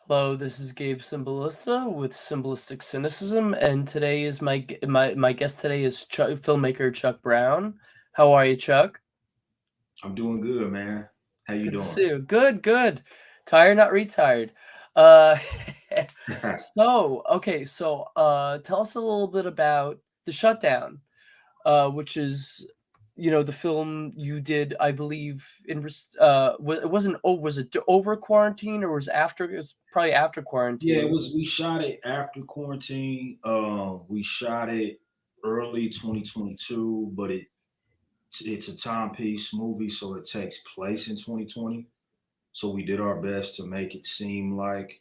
Hello, this is Gabe Cymbalista with Cymbalistic Cynicism, and today is my guest today is filmmaker Chuck Browne. How are you, Chuck? I'm doing good, man. How you Good to doing? see you. Good, good. Tired, not retired. Uh, tell us a little bit about The Shutdown, which is, the film you did, I believe, it wasn't, oh, was it over quarantine or was after? It was probably after Yeah, it quarantine. was. We shot it after quarantine. We shot it early 2022, but it's a timepiece movie, so it takes place in 2020. So we did our best to make it seem like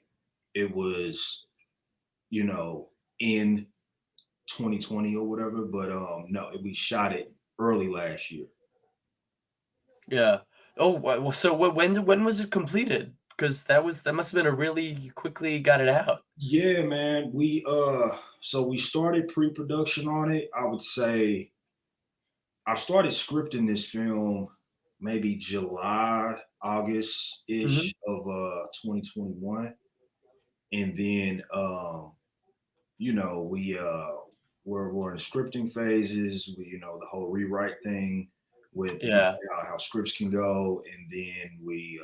it was, you know, in 2020 or whatever. But no, we shot it early last year. Yeah. Oh, so when was it completed? Because that must have been a really quickly got it out. Yeah, man. We started pre-production on it. I would say I started scripting this film maybe July, August Hmm. ish of 2021, and then we we're in scripting phases. The whole rewrite thing with Yeah. how scripts can go, and then we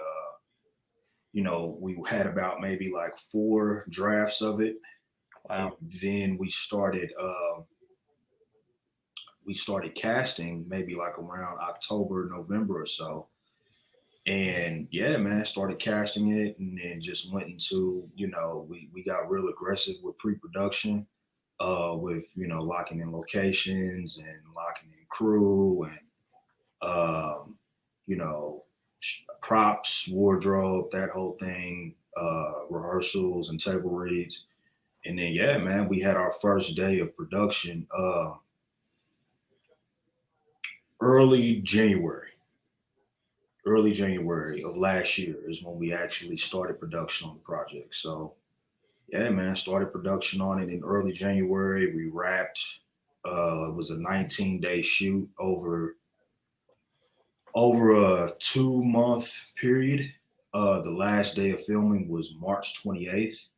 had about maybe like four drafts of it, and Wow. then we started casting maybe like around October, November or so. And yeah, man, started casting it and then just went into, we got real aggressive with pre-production, with, locking in locations and locking in crew and, you know, props, wardrobe, that whole thing, rehearsals and table reads. And then, yeah, man, we had our first day of production, early January. Early January of last year is when we actually started production on the project. So yeah, man, started production on it in early January. We wrapped. It was a 19-day shoot over a 2 month period. The last day of filming was March 28th,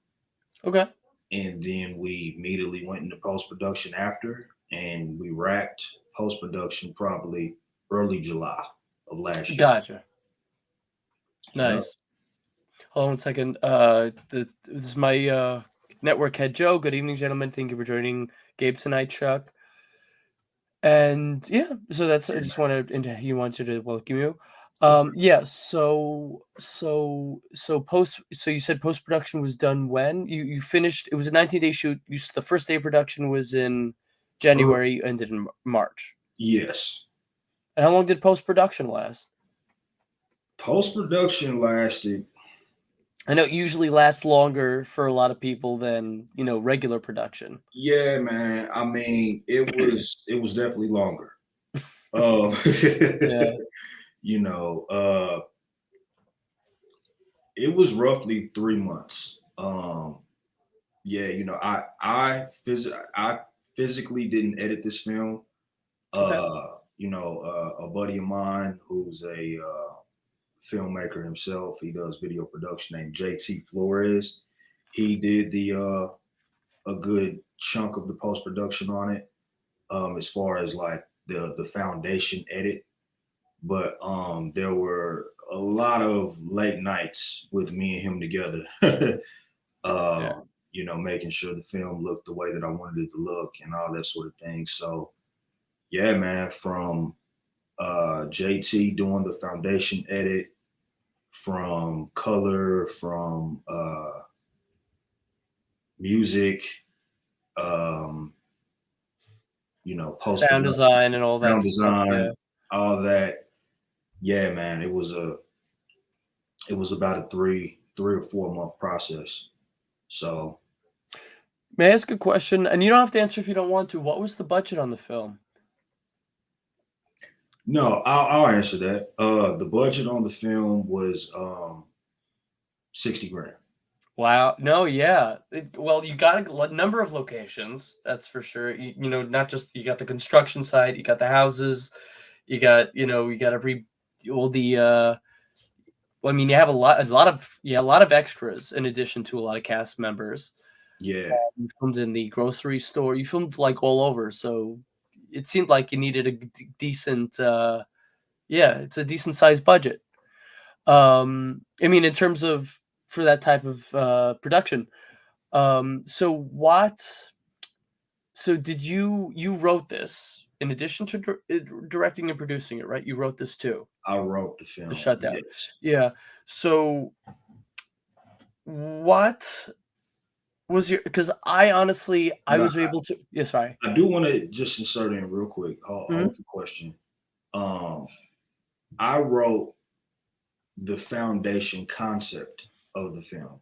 Okay. and then we immediately went into post production after, and we wrapped post production probably early July of last year. Gotcha. Yep. Nice. Hold on 1 second. This is my network head Joe. Good evening, gentlemen. Thank you for joining Gabe tonight, Chuck. And yeah, so that's I just wanted and he wanted to welcome you. Okay. Yeah, so you said post production was done when? You finished it was a 19-day shoot. The first day of production was in January, you ended in March. Yes. And how long did post production last? Post production lasted. I know it usually lasts longer for a lot of people than, regular production. Yeah, man. I mean, it was definitely longer. Um, Yeah. you know, uh, it was roughly 3 months. Yeah, I physically didn't edit this film. Okay. A buddy of mine who's a filmmaker himself. He does video production named JT Flores. He did the a good chunk of the post production on it, as far as like the foundation edit. But there were a lot of late nights with me and him together. Yeah. Making sure the film looked the way that I wanted it to look and all that sort of thing. So yeah, man, from JT doing the foundation edit, from color, from music, um, post Sound production, design and all that sound stuff. Yeah. design, all that. Yeah, man, it was about a 3 or 4 month process. So May I ask a question? And you don't have to answer if you don't want to. What was the budget on the film? no, I'll answer that. The budget on the film was 60 grand. Wow. No, yeah. Well, you got a number of locations, that's for sure. Not just you got the construction site, you got the houses, you got every all the Well, I mean, you have a lot of extras in addition to a lot of cast members. Yeah, You filmed in the grocery store. You filmed like all over, so it seemed like you needed a decent. Yeah, it's a decent sized budget. I mean, in terms of for that type of production. So what? So did you wrote this in addition to directing and producing it, right? You wrote this too, I wrote the The film. Shutdown. Yes. Yeah. So what was your? Because I honestly I But was able to. Yeah, sorry. I do want to just insert in real quick. Mhm. Hold the question. Um, I wrote the foundation concept of the film,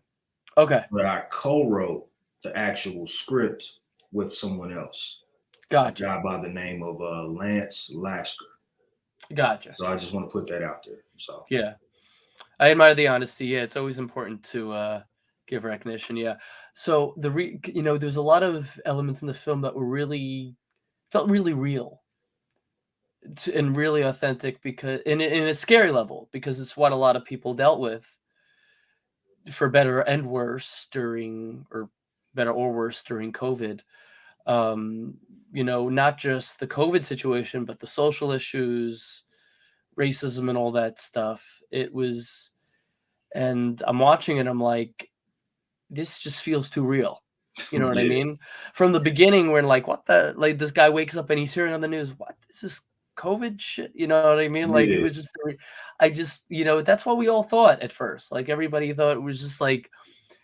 Okay, but I co-wrote the actual script with someone else, a gotcha, guy by the name of Lance Lasker. gotcha. So I just want to put that out there. So Yeah, I admire the honesty. Yeah, it's always important to give recognition. Yeah. So there's a lot of elements in the film that were really felt really real and really authentic because in a scary level because it's what a lot of people dealt with for better and worse during or better or worse during COVID. Um, not just the COVID situation, but the social issues, racism, and all that stuff. It was, and I'm watching it. I'm like, this just feels too real. You know what I yeah, mean? From the beginning, we're like, what the like this guy wakes up and he's hearing on the news, what this is COVID shit. You know what I mean? Like it yeah, was just I just, that's what we all thought at first. Like everybody thought it was just like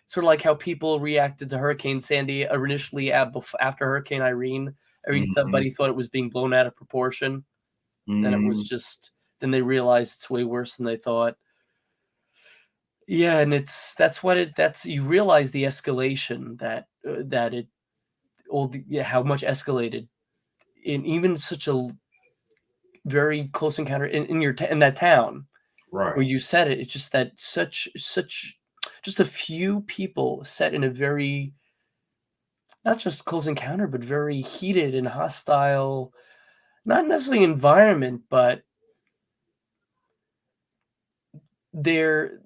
sort of like how people reacted to Hurricane Sandy initially after Hurricane Irene. hmm Everybody thought it was being blown out of proportion. Then it was hmm just then they realized it's way worse than they thought. Yeah, and that's you realize the escalation that it all the yeah, how much escalated in even such a very close encounter in that town right, where you said it. It's just that such just a few people set in a very not just close encounter, but very heated and hostile, not necessarily environment, but they're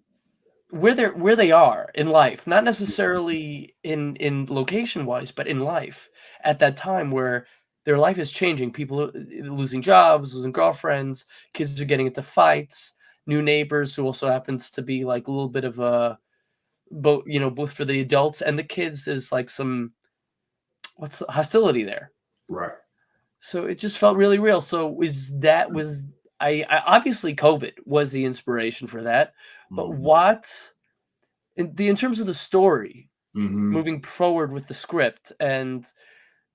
where they are in life, not necessarily in location wise, but in life at that time where their life is changing. People are losing jobs, losing girlfriends, kids are getting into fights, new neighbors who also happens to be like a little bit of a both for the adults and the kids. There's like some what's hostility there. right. So it just felt really real. So was I obviously COVID was the inspiration for that, but hmm what in terms of the story hmm moving forward with the script and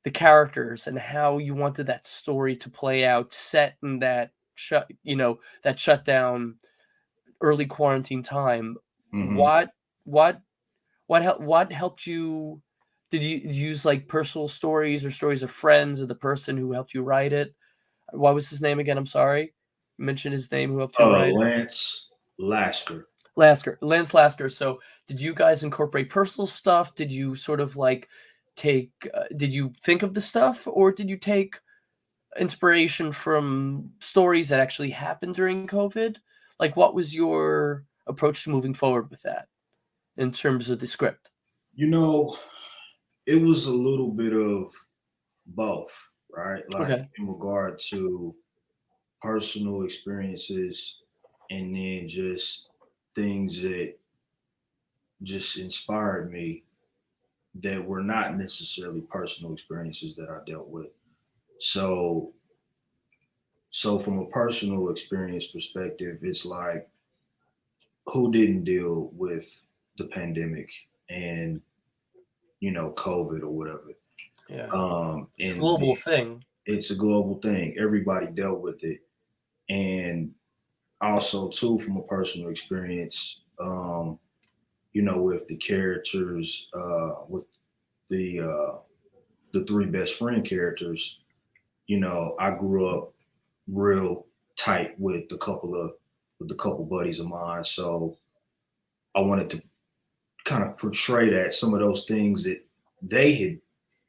the characters and how you wanted that story to play out set in that shutdown early quarantine time, hmm what what helped you? Did you use like personal stories or stories of friends or the person who helped you write it? What was his name again? I'm sorry. You mentioned his name who helped you write it. Lance Lasker. Lance Lasker. So, did you guys incorporate personal stuff? Did you sort of like did you think of the stuff or did you take inspiration from stories that actually happened during COVID? Like, what was your approach to moving forward with that in terms of the script? You know, it was a little bit of both, right? Like Okay. in regard to personal experiences and then just things that just inspired me that were not necessarily personal experiences that I dealt with. So so from a personal experience perspective, it's like who didn't deal with the pandemic and COVID or whatever. Yeah. It's a And global thing. it's a global thing. Everybody dealt with it. And also too from a personal experience, with the characters, with the three best friend characters, I grew up real tight with a couple buddies of mine. So I wanted to kind of portray that some of those things that they had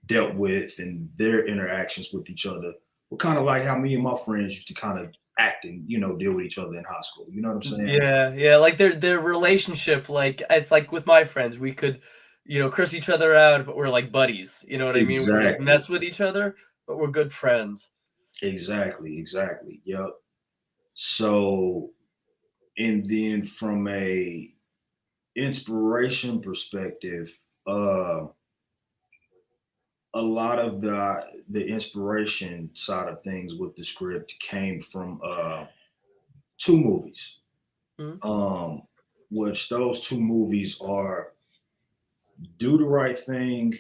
dealt with and their interactions with each other were kind of like how me and my friends used to kind of act and deal with each other in high school. You know what I'm saying? Yeah, yeah, like their relationship, like it's like with my friends, we could, curse each other out, but we're like buddies. You know what I mean? We just Exactly. mess with each other, but we're good friends. Exactly. Exactly. Yep. So, and then from a inspiration perspective, a lot of the inspiration side of things with the script came from two movies. Mhm. Um, which those two movies are Do the Right Thing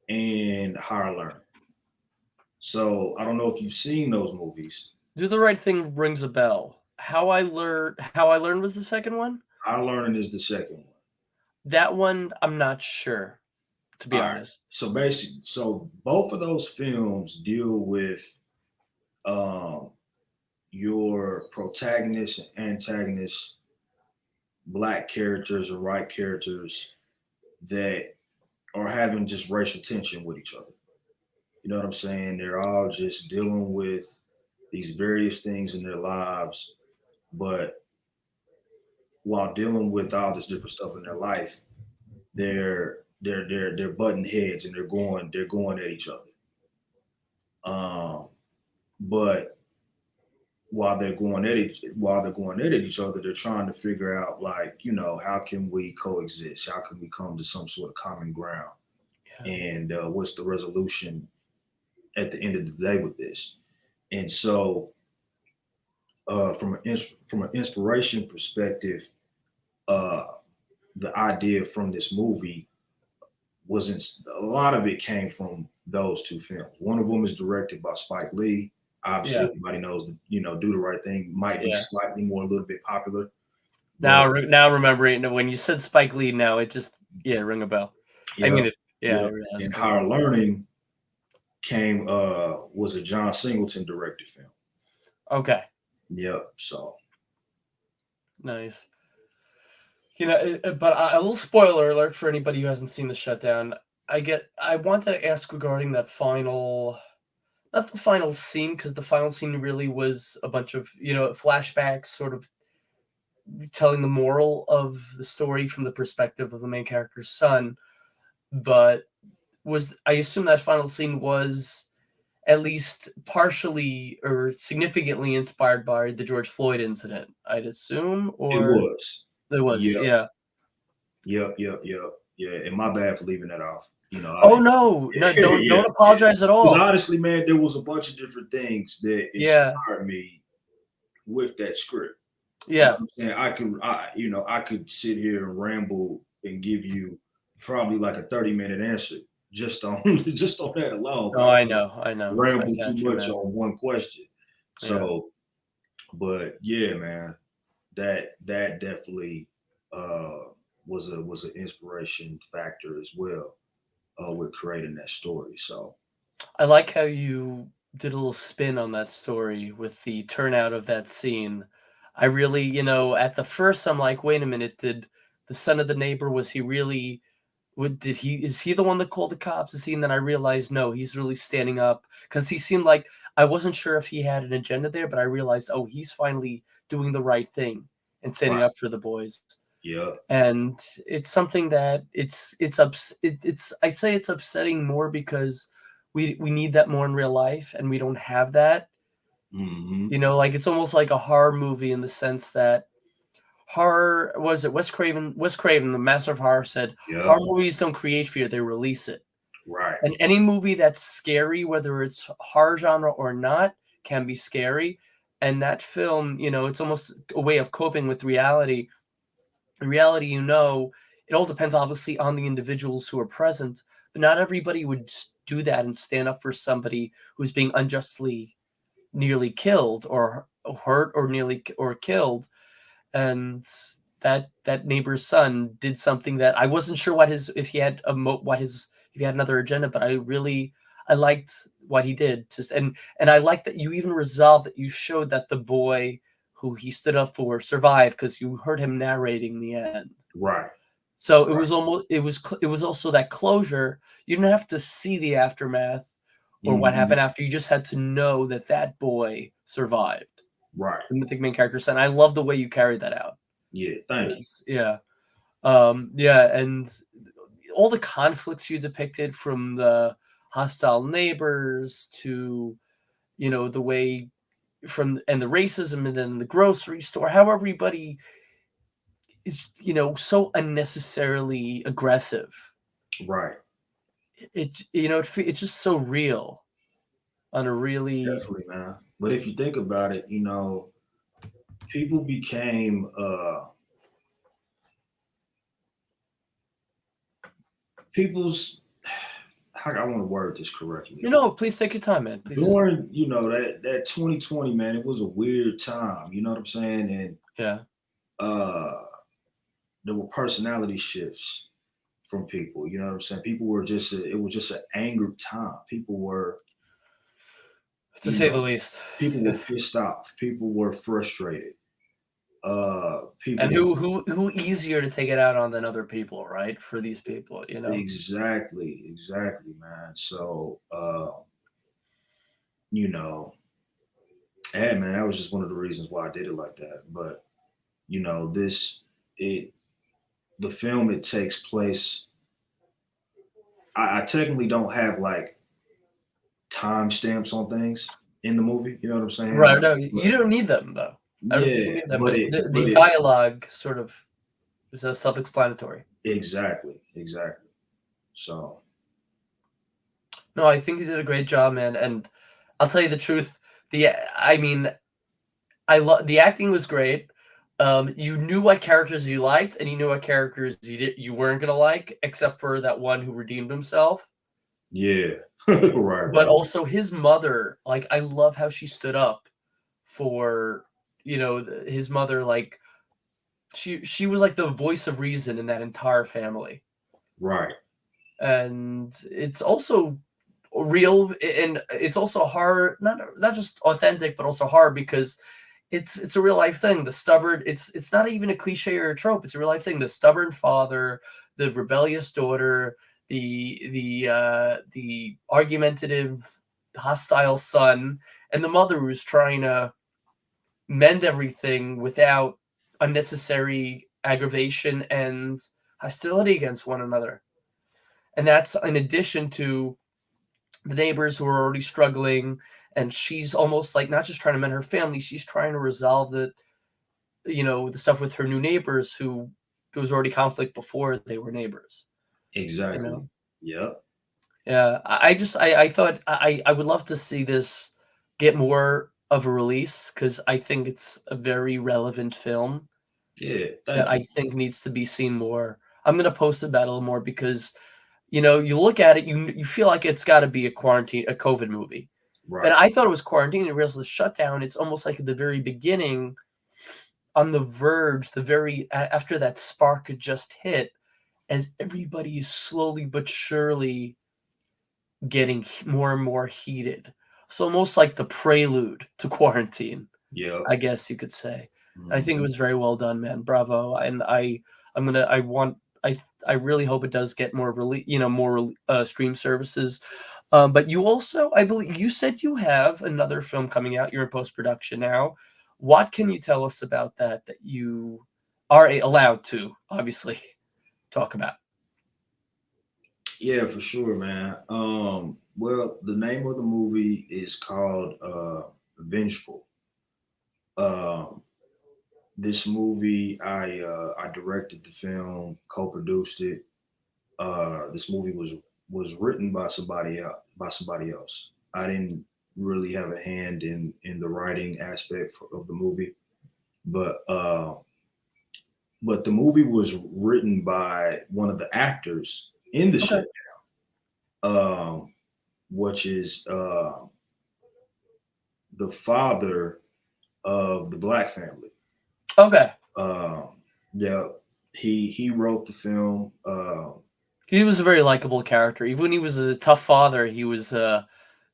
and Higher Learning. So I don't know if you've seen those movies. Do the Right Thing rings a bell. How I Learned was the second one? Higher Learning is the second one. That one, I'm not sure, to be All right. honest. So basically, so both of those films deal with um, your protagonist and antagonist, black characters or white characters that are having just racial tension with each other. You know what I'm saying? They're all just dealing with these various things in their lives, but while dealing with all this different stuff in their life, they're butting heads and they're going at each other. Um, but while they're going at each other, they're trying to figure out, like, how can we coexist? How can we come to some sort of common ground? Yeah. And what's the resolution at the end of the day with this? And so, from an inspiration perspective, uh, the idea from this movie wasn't a lot of it came from those two films. One of them is directed by Spike Lee. Obviously, Yeah, everybody knows that Do the Right Thing might be yeah. slightly more a little bit popular, but Now remembering when you said Spike Lee, now it just ring a bell. I yeah, mean it. Yeah, yeah. it really has And to. Higher Learning came was a John Singleton directed film. Okay, Yep. So nice. But a little spoiler alert for anybody who hasn't seen the shutdown. I wanted to ask regarding that final, not the final scene, because the final scene really was a bunch of flashbacks, sort of telling the moral of the story from the perspective of the main character's son. But was I assume that final scene was at least partially or significantly inspired by the George Floyd incident, I'd assume, it or was. it was, Yep. yeah. Yep. Yeah. And my bad for leaving that off. I Oh didn't. no, no, don't Yeah. apologize at Because all. honestly, man, there was a bunch of different things that Yeah, inspired me with that script. You know yeah. what I'm saying? I could sit here and ramble and give you probably like a 30-minute answer just on just on that alone. But No, I I know. I ramble too got you, much man. on one question. Yeah. So, but yeah, man, that definitely uh was an inspiration factor as well with creating that story. So I like how you did a little spin on that story with the turnout of that scene. I really, at the first I'm like, wait a minute, did the son of the neighbor, was he really is he the one that called the cops? Is he? And then I realized no, he's really standing up because he seemed like I wasn't sure if he had an agenda there, but I realized, oh, he's finally doing the right thing and standing right, up for the boys. yeah, And it's something that it's I say it's upsetting more because we need that more in real life and we don't have that. hmm Like it's almost like a horror movie in the sense that horror was it Wes Craven, the master of horror, said yeah, horror movies don't create fear, they release it. right, And any movie that's scary, whether it's horror genre or not, can be scary. And that film, it's almost a way of coping with reality. In reality, it all depends obviously on the individuals who are present, but not everybody would do that and stand up for somebody who's being unjustly nearly killed or hurt or nearly or killed. And that neighbor's son did something that I wasn't sure what his if he had if he had another agenda, but I liked what he did. Just and I like that you even resolved that you showed that the boy who he stood up for survived because you heard him narrating the end. right, So right. it was also that closure. You didn't have to see the aftermath or what hmm happened after. You just had to know that that boy survived. Right. the mythic main character son. I love the way you carried that out. Yeah. Thank you. Yeah. Yeah, and all the conflicts you depicted, from the hostile neighbors to, the way and the racism, and then the grocery store, how everybody is, so unnecessarily aggressive. Right. It's just so real on a really. Definitely, man. But if you think about it, people became people's how I want to word this correctly. Please take your time, man. Please. During, that 2020, man, it was a weird time, you know what I'm saying? And Yeah. uh there were personality shifts from people, you know what I'm saying? People were it was just an angry time. People were, To you say the know, least. people were pissed off, people were frustrated. People And were who easier to take it out on than other people, right? For these people, exactly, man. So you know, man, that was just one of the reasons why I did it like that. But this it the film, it takes place. I technically don't have like timestamps on things in the movie. You know what I'm saying? Right. No, you don't need them though. I don't think you Yeah, need them, but the but it dialogue sort of is self-explanatory. exactly. So No, I think you did a great job, man. And I'll tell you the truth. I mean, I love the acting was great. You knew what characters you liked, and you knew what characters you weren't gonna like, except for that one who redeemed himself. yeah, right, But also his mother, like I love how she stood up for his mother. Like she was like the voice of reason in that entire family, right, and it's also real, and it's also hard, not just authentic but also hard, because it's a real life thing. The stubborn, it's not even a cliche or a trope, it's a real life thing. The stubborn father, the rebellious daughter, the argumentative, hostile son, and the mother who's trying to mend everything without unnecessary aggravation and hostility against one another. And that's in addition to the neighbors who are already struggling. And she's almost like not just trying to mend her family, she's trying to resolve the stuff with her new neighbors, who there was already conflict before they were neighbors. You exactly. know, Yep. yeah. I thought I would love to see this get more of a release, because I think it's a very relevant film Yeah. that Thank I you. think needs to be seen more. I'm gonna post about it a little more, because you look at it, you feel like it's got to be a COVID movie. And Right. I thought it was quarantine, and realized the shutdown. It's almost like at the very beginning, on the verge, after that spark had just hit, as everybody is slowly but surely getting more and more heated. So almost like the prelude to quarantine, Yep. I guess you could say. I think it Mhm. was very well done, man. Bravo. And I'm gonna I want I really hope it does get more more stream services. But you also, I believe you said you have another film coming out. You're in post production now. What can you tell us about that you are allowed to obviously talk about? Yeah, for sure, man. Well, the name of the movie is called Vengeful. Um, this movie, I directed the film, co-produced it. This movie was written by somebody else. I didn't really have a hand in the writing aspect of the movie, but the movie was written by one of the actors in the Okay. shit, um, which is the father of the Black family. Okay. Um, yeah, he wrote the film. He was a very likable character. Even when he was a tough father, he was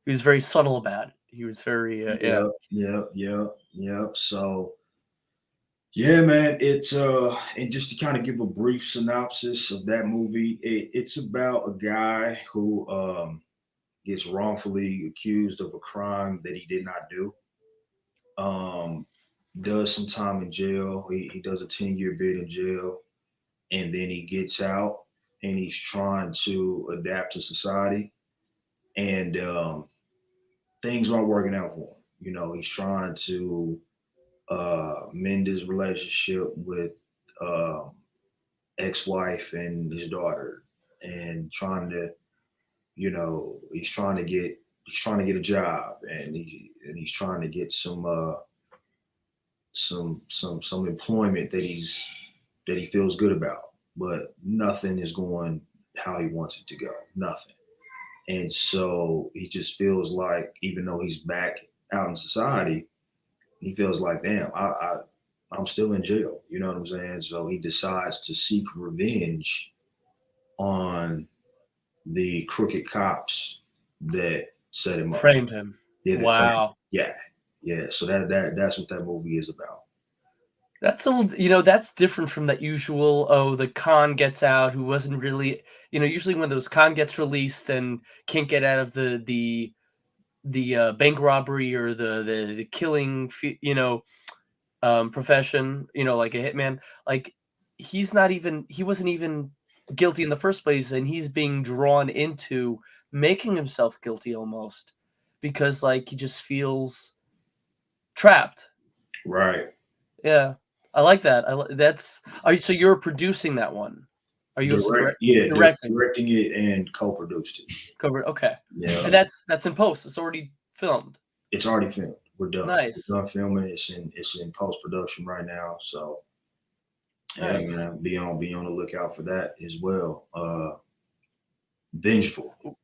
very subtle about it. He was very yeah. Yep. So yeah, man, it's and just to kind of give a brief synopsis of that movie, it's about a guy who gets wrongfully accused of a crime that he did not do. does some time in jail. He does a 10-year bid in jail, and then he gets out and he's trying to adapt to society, and things aren't working out for him. You know, he's trying to mend his relationship with um, ex-wife and his daughter, and trying to, you know, he's trying to get a job, and he's trying to get some employment that he feels good about, but nothing is going how he wants it to go. Nothing. And so he just feels like, even though he's back out in society, he feels like, damn, I'm still in jail. You know what I'm saying? So he decides to seek revenge on the crooked cops that set him up. Framed him. Yeah, they framed. Wow. Yeah, yeah. So that's what that movie is about. That's a little, that's different from that usual, oh, the con gets out who wasn't really, usually when those con gets released and can't get out of the bank robbery or the killing, profession, like a hitman, like he wasn't even guilty in the first place, and he's being drawn into making himself guilty almost because like he just feels trapped. Right. Yeah, I like that. So you're producing that one? Are you also directing? Directing it and co-produced it. Cover. Okay, Yeah, and that's in post. It's already filmed. it's already filmed. We're done. Nice. We're done filming. It's in post production right now. So yeah, Nice. man, be on the lookout for that as well. Vengeful. Are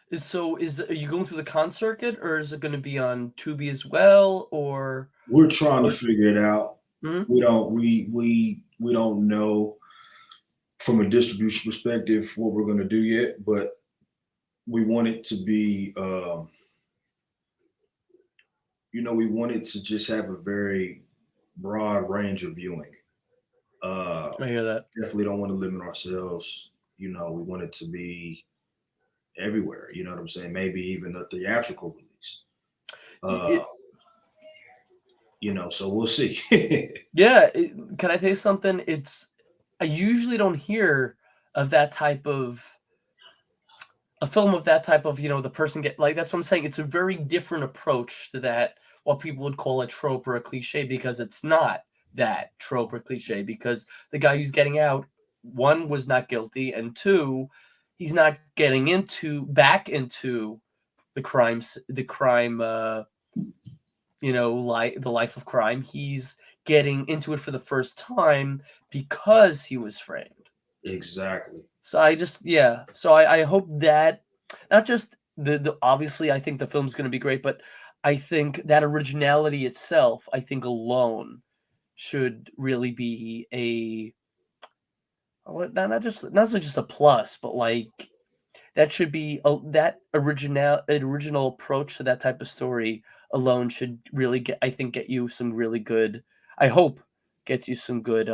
you going through the con circuit, or is it going to be on Tubi as well, or? We're trying to figure it out. Mhm. We don't know from a distribution perspective what we're going to do yet, but we want it to be, we want it to just have a very broad range of viewing. I hear that. Definitely don't want to limit ourselves. We want it to be everywhere. You know what I'm saying? Maybe even a theatrical release. So we'll see. Yeah, can I tell you something? I usually don't hear of that type of a film of that type of, the person that's what I'm saying. It's a very different approach to that, what people would call a trope or a cliche, because it's not that trope or cliche, because the guy who's getting out, one, was not guilty, and two, he's not getting back into the crime, the life of crime. He's getting into it for the first time because he was framed. Exactly. So I hope that not just the obviously I think the film's going to be great, but I think that originality itself, I think alone should really be not just a plus, but like that should be that original approach to that type of story alone should really get you some really good, I hope gets you some good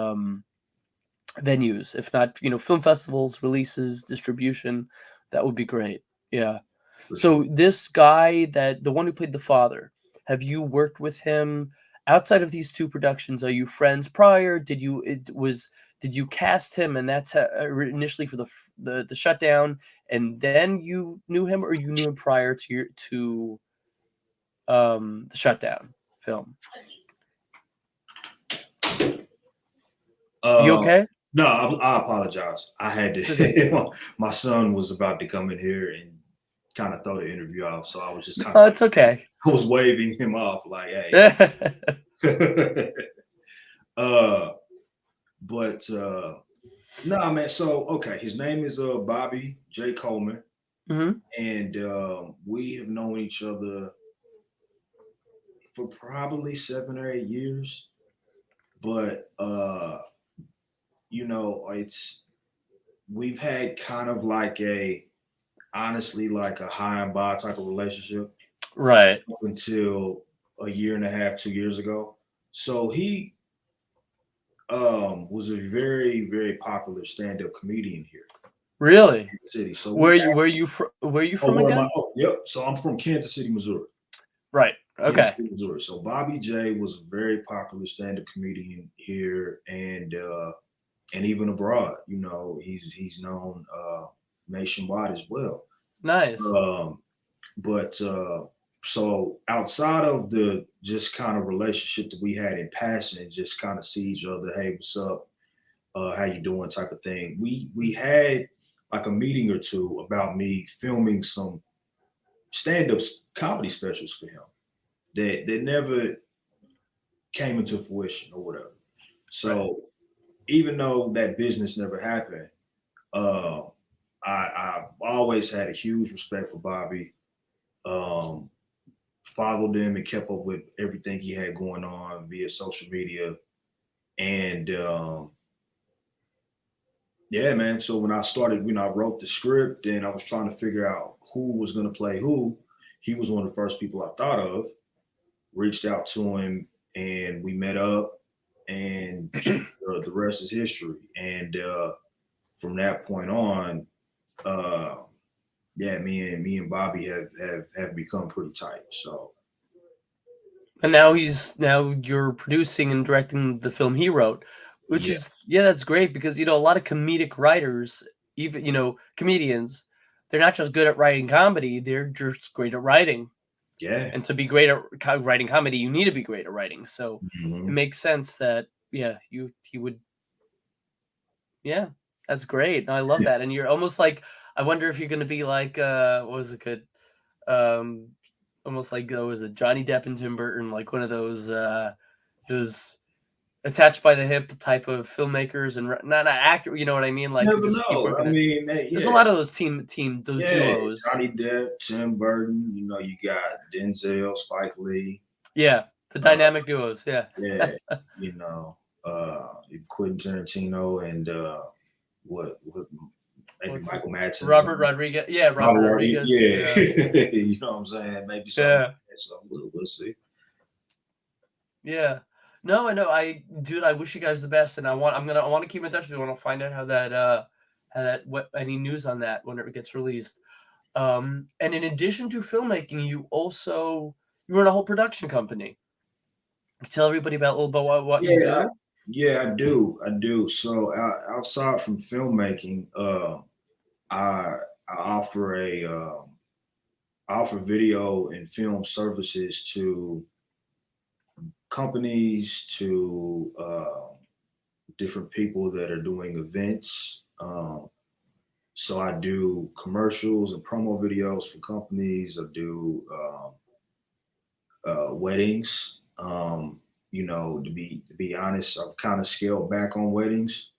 venues, if not, film festivals, releases, distribution. That would be great. Yeah. For So sure. this guy, the one who played the father, have you worked with him outside of these two productions? Are you friends prior? Did you cast him, and that's initially for the shutdown, and then you knew him, or you knew him prior to the shutdown film? You okay? No, I apologize. I had to. My son was about to come in here and kind of throw the interview off, so I was just kind of. Oh, it's okay. I was waving him off, like, "Hey." But no, man. So okay, his name is Bobby J. Coleman, and we have known each other for probably 7 or 8 years, but we've had kind of like honestly like a high and by type of relationship, right, up until a year and a half, 2 years ago. So he was a very, very popular stand-up comedian here. Really? In the city. So where you from again? yep. So I'm from Kansas City, Missouri. Right. Okay. Missouri. So Bobby J was a very popular stand-up comedian here and even abroad. You know, he's known nationwide as well. Nice. Um, but so outside of the just kind of relationship that we had in passing, just kind of see each other, hey, what's up? How you doing? Type of thing. We had like a meeting or two about me filming some stand-up comedy specials for him that never came into fruition or whatever. Right. So even though that business never happened, uh, I always had a huge respect for Bobby. Um, Followed him and kept up with everything he had going on via social media. And yeah, man. So when I started, I wrote the script and I was trying to figure out who was going to play who. He was one of the first people I thought of. Reached out to him and we met up, and the rest is history. And from that point on, uh, yeah, me and Bobby have become pretty tight. So And now you're producing and directing the film he wrote, which yeah, is, yeah, that's great because a lot of comedic writers, even comedians, they're not just good at writing comedy, they're just great at writing. yeah, And to be great at writing comedy, you need to be great at writing. So it hmm makes sense that, yeah, he would. Yeah, that's great. I love yeah. that. And you're almost like, I wonder if you're going to be like, what was it good? Um, Almost like, was it Johnny Depp and Tim Burton, like one of those attached by the hip type of filmmakers and not actor, you know what I mean? Like, who Never just keep know. I working it. mean, There's a yeah, lot of those those yeah. duos. Johnny Depp, Tim Burton. You got Denzel, Spike Lee. Yeah, the Uh, dynamic duos. Yeah. yeah, you know, Quentin Tarantino and what maybe What's his Michael Madsen as Robert well. Rodriguez? Yeah, Robert Robert, Rodriguez. yeah, Yeah. you know what I'm saying? Maybe something like Yeah. that. So we'll see. Yeah. No, I know. Dude, I wish you guys the best, and I want to keep in touch with you. I want to find out what any news on that when it gets released. And in addition to filmmaking, you run a whole production company. Can you tell everybody about a little bit what you Yeah, do? yeah, I do. I do. So outside from filmmaking, I I offer I offer video and film services to companies, to different people that are doing events. So I do commercials and promo videos for companies. I do weddings. To be honest, I've kind of scaled back on weddings,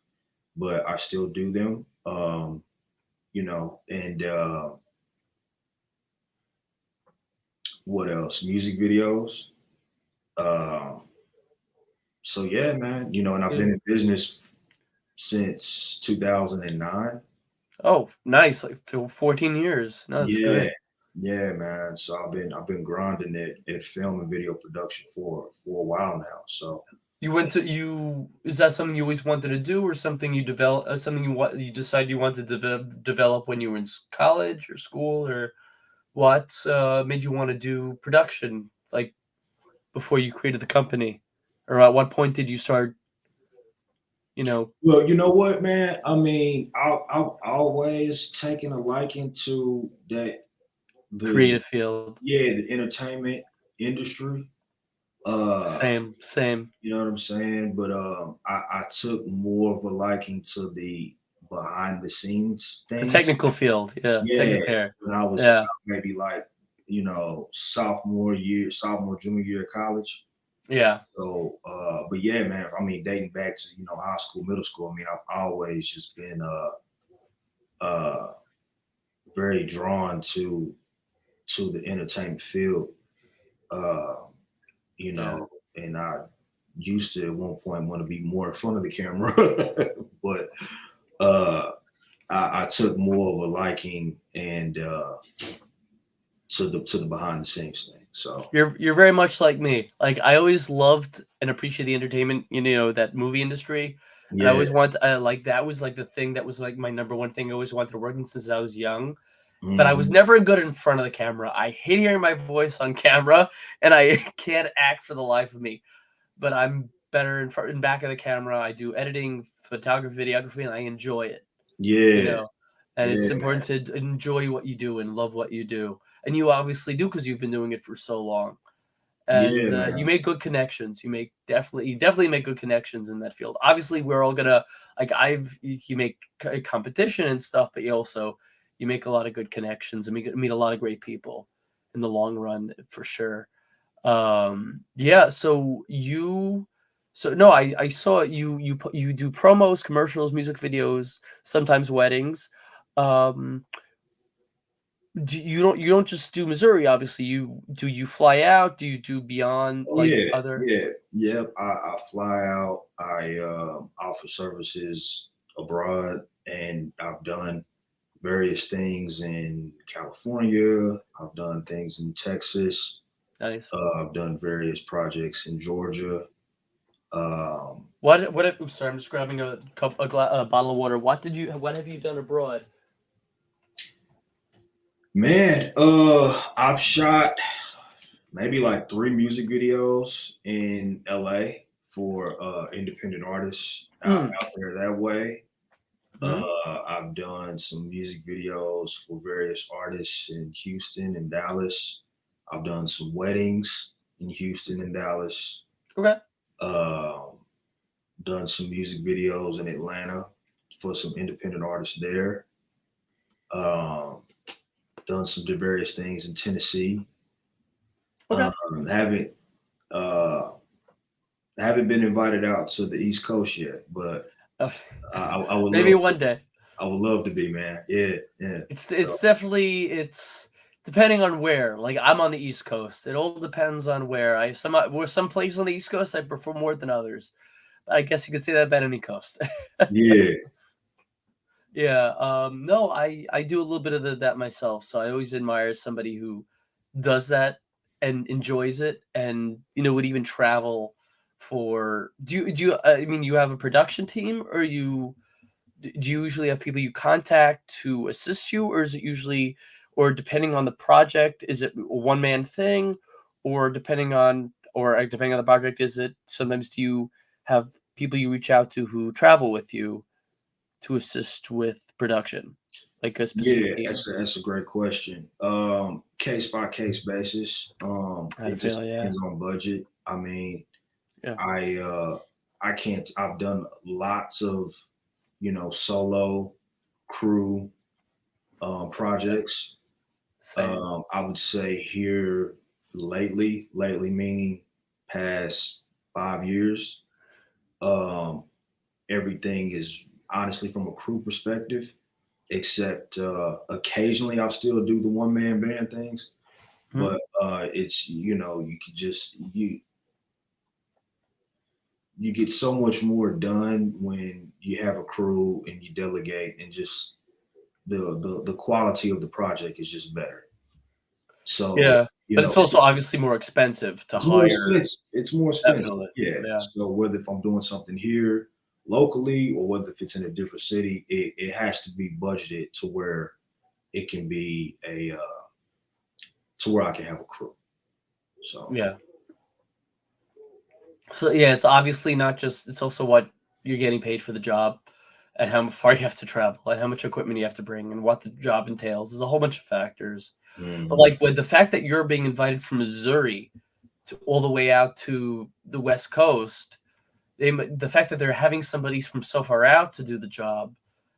but I still do them. And what else? Music videos. Um, so yeah, man. And I've been Dude. in business since 2009. Oh, nice. Like 14 years. No, that's Yeah, good. yeah, man. So I've been grinding at film and video production for a while now. So Is that something you always wanted to do, or something you develop, something you decide you want to develop when you were in college or school, or what made you want to do production, like before you created the company, or at what point did you start, you know, well, you know what, man? I mean, I've always taken a liking to that the creative field? the entertainment industry. Uh, Same. you know what I'm saying? But I took more of a liking to the behind the scenes The things. technical field, yeah, Yeah, technical care. when I was Yeah, about maybe like, sophomore, junior year of college. yeah, So, but yeah, man, I mean, dating back to, high school, middle school, I mean, I've always just been, uh, very drawn to the entertainment field, uh, you yeah. know, and I used to at one point want to be more in front of the camera, but, uh, I took more of a liking and to the behind the scenes thing. So You're very much like me. Like, I always loved and appreciated the entertainment, that movie industry, and I yeah, always want like that was like the thing that was like my number one thing I always wanted to work in since I was young. but I was Mhm. never good in front of the camera. I hate hearing my voice on camera, and I can't act for the life of me. But I'm better in front, in back of the camera. I do editing, photography, videography, and I enjoy it. You Yeah. know, and Yeah, it's important man. to enjoy what you do and love what you do. And you obviously do because you've been doing it for so long. And Yeah, you man. make good connections. You definitely make good connections in that field. Obviously, we're all gonna like you make competition and stuff, but you make a lot of good connections and meet a lot of great people in the long run for sure. Yeah. So no, I saw you do promos, commercials, music videos, sometimes weddings. Um, you don't just do Missouri, obviously. You fly out? Do you do beyond Oh like yeah, other? yeah, yep. I fly out. I offer services abroad, and I've done various things in California. I've done things in Texas. Nice. I've done various projects in Georgia. Um, Oops, sorry, I'm just grabbing a bottle of water. What have you done abroad? man, I've shot maybe like 3 music videos in LA for independent artists Mm. out there that way. Hmm. I've done some music videos for various artists in Houston and Dallas. I've done some weddings in Houston and Dallas. Okay. Um, done some music videos in Atlanta for some independent artists there. Um, done some various things in Tennessee. Okay. Haven't uh, haven't been invited out to the East Coast yet, but Uh, I would Maybe love one day. I would love to be, man. Yeah, yeah. So, It's definitely it's depending on where. Like I'm on the East Coast. It all depends on where. Some places on the East Coast I prefer more than others. But I guess you could say that about any coast. yeah, Yeah. No, I do a little bit of that myself. So I always admire somebody who does that and enjoys it, and would even travel for. I mean, you have a production team, or do you usually have people you contact to assist you, or is it usually, or depending on the project, is it a one man thing, or depending on the project, is it sometimes do you have people you reach out to who travel with you to assist with production, like a specific yeah. team? That's a great question. Case by case basis. I had a It just feeling, yeah, depends on budget. I mean, yeah, I uh, I can't. I've done lots of solo crew projects. same. I would say here lately meaning past 5 years. Um, everything is honestly from a crew perspective, except occasionally I'll still do the one man band things, Mhm. but it's you could just you get so much more done when you have a crew and you delegate, and just the quality of the project is just better. So Yeah, but it's also obviously more expensive to it's more hire. expensive. It's more expensive. Definitely, Yeah. yeah, So whether if I'm doing something here locally or whether if it's in a different city, it has to be budgeted to where it can be a to where I can have a crew. So yeah. So yeah, it's obviously not just, it's also what you're getting paid for the job, and how far you have to travel, and how much equipment you have to bring, and what the job entails. There's a whole bunch of factors. But mhm. like with the fact that you're being invited from Missouri to all the way out to the West Coast, the fact that they're having somebody from so far out to do the job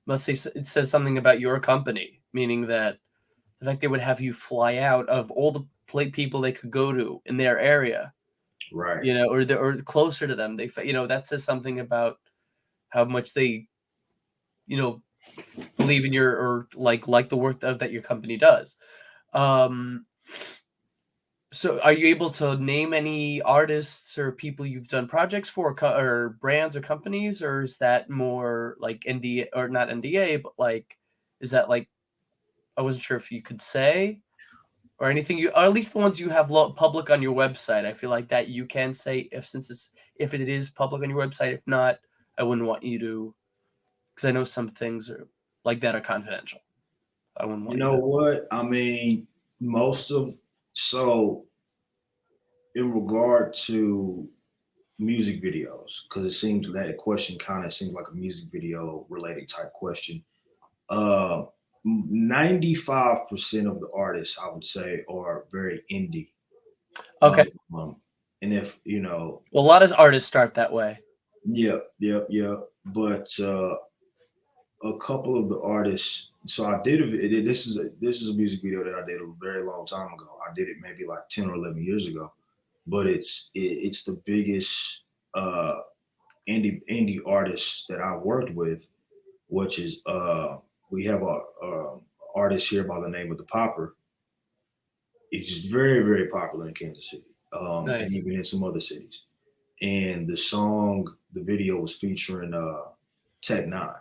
must say it says something about your company, meaning that the fact they would have you fly out of all the people they could go to in their area, Right. or closer to them. That says something about how much they, you know, believe in your, or like the work that your company does. Um, so are you able to name any artists or people you've done projects for, or brands or companies, or is that more like NDA, or not NDA, but like, is that like, I wasn't sure if you could say, or anything, or at least the ones you have public on your website. I feel like that you can say, if it is public on your website. If not, I wouldn't want you to, because I know some things are like that are confidential. I wouldn't You want you know to. what? I mean, most of so in regard to music videos, because it seems that question kind of seems like a music video related type question. Uh, 95% of the artists I would say are very indie. Okay. Um, and if you know, Well, a lot of artists start that way. yep, yep, yep. But a couple of the artists. So I did. This is a music video that I did a very long time ago. I did it maybe like 10 or 11 years ago. But it's the biggest uh, indie artist that I worked with, which is we have a artist here by the name of the Popper. It's very popular in Kansas City, and Nice. even in some other cities. And the video was featuring Tech Nine.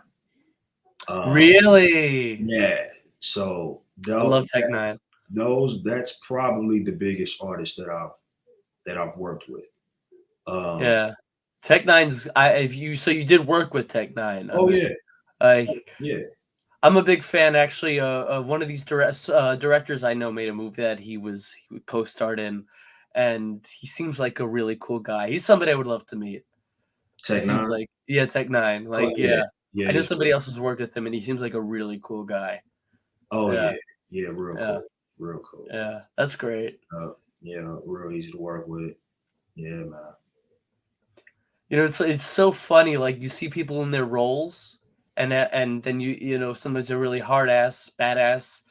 Um, Really? yeah, so I love Tech Nine. that's probably the biggest artist that I've worked with. Um, Yeah. Tech Nine's I if you so you did work with Tech Nine. oh yeah, I yeah. I'm a big fan actually. One of these directors I know made a movie that he co-starred in, and he seems like a really cool guy. He's somebody I would love to meet. He Tech seems Nine. like yeah, Tech Nine. Oh Like yeah, yeah, yeah. I know He's somebody else has worked with him, and he seems like a really cool guy. oh Yeah, yeah, yeah. Real yeah, cool, real cool. yeah. That's great. Yeah, real easy to work with. Yeah, man. You know, it's so funny. Like you see people in their roles, and then sometimes they're really hard ass, badass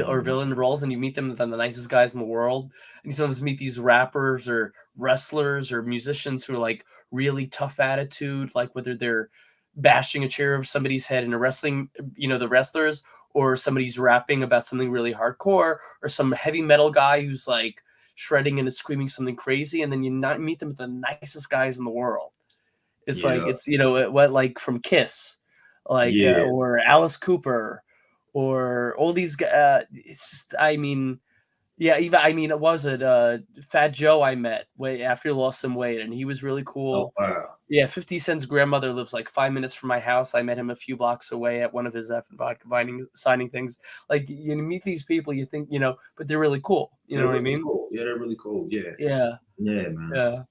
or Mhm. villain roles, and you meet them, they're the nicest guys in the world. And you sometimes meet these rappers or wrestlers or musicians who are like really tough attitude, like whether they're bashing a chair of somebody's head in a wrestling, the wrestlers, or somebody's rapping about something really hardcore, or some heavy metal guy who's like shredding and screaming something crazy, and then you not meet them with the nicest guys in the world. It's like Yeah, it's what like from Kiss, like yeah. or Alice Cooper, or all these. It's just I mean, yeah. Even I mean, it was it Fat Joe I met way after he lost some weight, and he was really Oh cool. wow. Yeah, 50 Cent's grandmother lives like 5 minutes from my house. I met him a few blocks away at one of his F and vodka signing things. Like you meet these people, you think but they're really cool. You know They're what I really mean? cool. Yeah, they're really cool. Yeah, Yeah, yeah, man. yeah.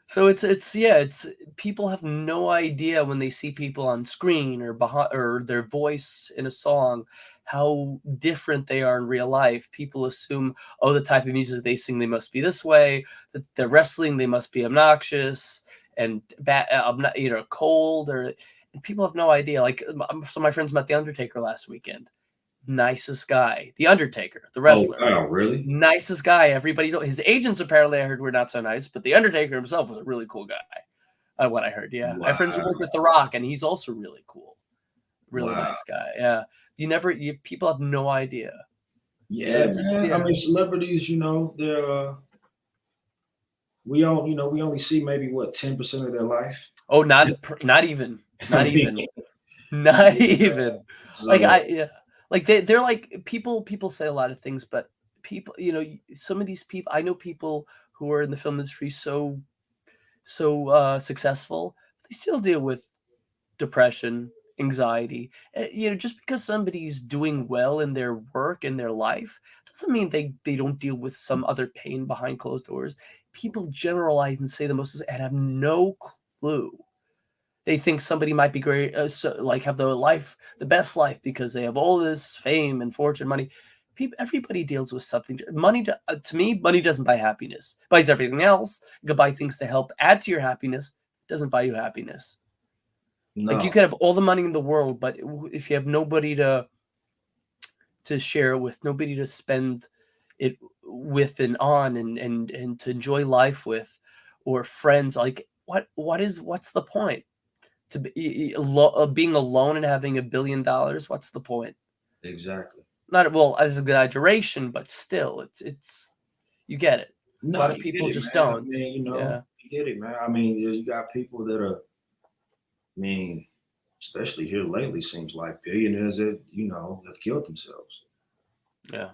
So it's yeah, it's people have no idea when they see people on screen or behind or their voice in a song how different they are in real life. People assume, oh, the type of music they sing, they must be this way. That they're wrestling, they must be obnoxious and cold or. And people have no idea. Like some of my friends met the Undertaker last weekend. Nicest guy. The Undertaker, the Oh wrestler. wow, really? Nicest guy. Everybody, his agents apparently I heard were not so nice, but the Undertaker himself was a really cool guy. What I heard, yeah. I have friends who work Wow, with The Rock, and he's also really cool. Really wow. nice guy. Yeah. People have no idea. So Yeah, it's just man. I yeah. mean, celebrities. They're we only see maybe what 10% of their life. Oh, not even. I Not mean, even. Not even. Like so yeah. Like they're like people say a lot of things, but people, some of these people I know people who are in the film industry so successful, they still deal with depression, anxiety. Just because somebody's doing well in their work in their life doesn't mean they don't deal with some other pain behind closed doors. People generalize and say the most and have no clue. They think somebody might be great, like have the best life because they have all this fame and fortune, money. Everybody deals with something. Money, to me, money doesn't buy happiness. It buys everything else. You can buy things to help add to your happiness. It doesn't buy you happiness. Like you no, could have all the money in the world, but if you have nobody to share it with, nobody to spend it with and on and to enjoy life with, or friends, like what's the point? Being alone and having $1 billion, what's the point? exactly. Not well as an exaggeration, but still, it's you get it. A No, lot of you get people it, just man. I don't. mean, Yeah, you get it, man. I mean, you got people that are, I mean, especially here lately, seems like billionaires that have killed themselves. yeah.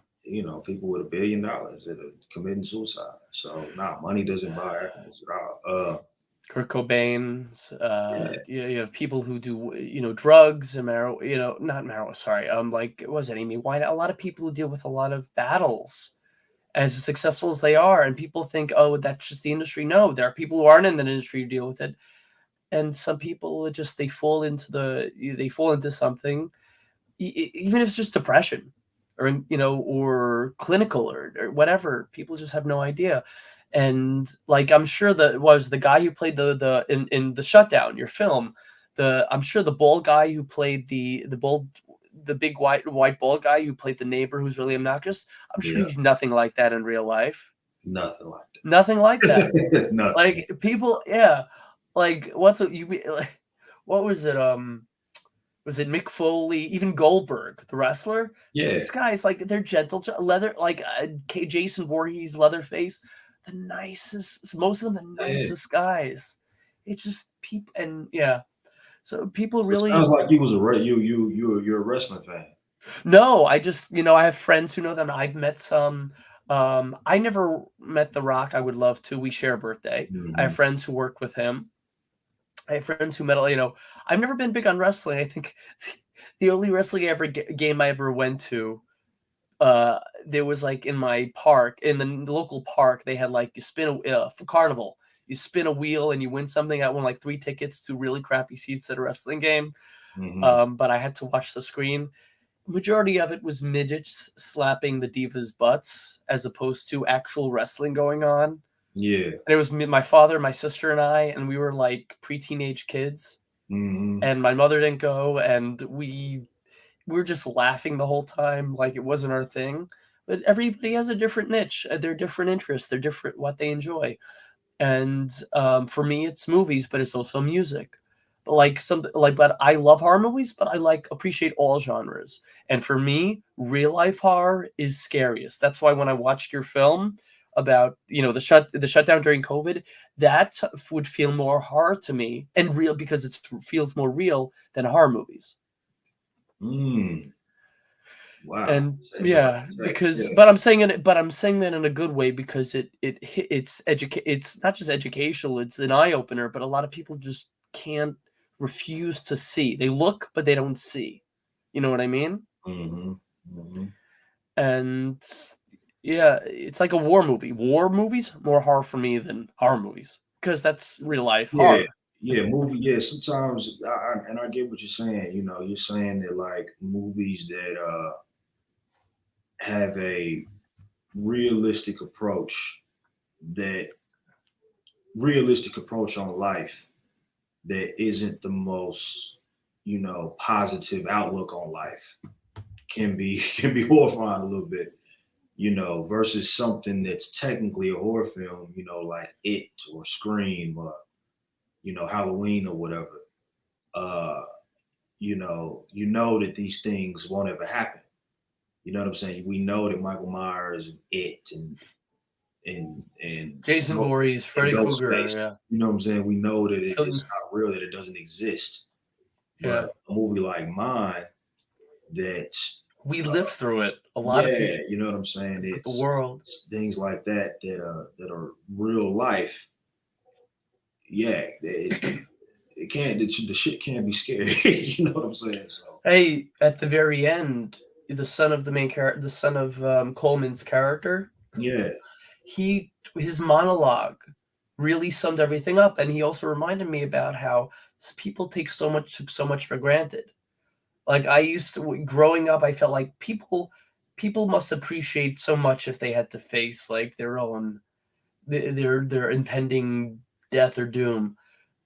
People with $1 billion that are committing suicide. So, nah, money doesn't buy happiness at all. Kurt Cobain's, Yeah, you have people who do, drugs and not marijuana, sorry, like, what was it, Amy Wine? A lot of people who deal with a lot of battles as successful as they are, and people think, oh, that's just the industry. No, there are people who aren't in that industry who deal with it, and some people just they fall into something, even if it's just depression, or clinical, or whatever. People just have no idea. And like, I'm sure that was the guy who played the in the Shutdown, your film. I'm sure the bald guy who played the big white bald guy who played the neighbor who's really obnoxious. I'm sure yeah, he's nothing like that in real life. nothing like Nothing like that. that. Nothing. Like, people, yeah. Like, like, what was it? Was it Mick Foley, even Goldberg, the wrestler? Yeah, These guys, like, they're gentle, leather, like, Jason Voorhees, Leatherface, the nicest, most of them, the yeah. nicest guys. It's just people, and yeah. So people So it sounds really, like you was a you're a wrestling fan. no, I just, I have friends who know them. I've met some. I never met The Rock. I would love to. We share a birthday. I have Hmm. friends who work with him. I have friends who I've never been big on wrestling. I think the only wrestling game I ever went to, there was, like, in my park, in the local park, they had, like, you spin for carnival. You spin a wheel and you win something. I won like 3 tickets to really crappy seats at a wrestling game. Hmm. But I had to watch the screen. Majority of it was midgets slapping the divas' butts as opposed to actual wrestling going on. Yeah. And it was me, my father, my sister, and I, and we were like pre-teenage kids. Hmm. And my mother didn't go, and we were just laughing the whole time, like it wasn't our thing. But everybody has a different niche, their different interests, their different what they enjoy. And for me, it's movies, but it's also music. But I love horror movies, but I appreciate all genres. And for me, real life horror is scariest. That's why when I watched your film about the shutdown during COVID, that would feel more horror to me and real, because it feels more real than horror movies. Mm. Wow. And Say so. yeah, Say, because yeah. but I'm saying that in a good way, because it's not just educational, it's an eye opener, but a lot of people just can't refuse to see. They look, but they don't see. You know what I mean? Hmm. Hmm. And yeah, it's like a war movie. War movies more horror for me than horror movies, because that's real life Yeah. horror. Yeah. Movie. Yeah. Sometimes, and I get what you're saying. You're saying that like movies that have a realistic approach that realistic approach on life that isn't the most positive outlook on life can be can be horrifying a little bit, versus something that's technically a horror film, like It or Scream or Halloween or whatever. uh that these things won't ever happen. You know what I'm saying? We know that Michael Myers and It and Jason Voorhees, and Freddy Krueger, Ghostface. yeah, You know what I'm saying? We know that killing, it's not real, that it doesn't exist. But yeah. a movie like mine, that We lived through it. A lot of yeah, people, you know what I'm saying? the world. It's things like that are real life. Yeah, it can't the shit can't be scary. You know what I'm saying? So Hey, at the very end, the son of Coleman's character, yeah. his monologue really summed everything up, and he also reminded me about how people took so much for granted. Like, I used to, growing up, I felt like people must appreciate so much if they had to face like their own their impending death or doom.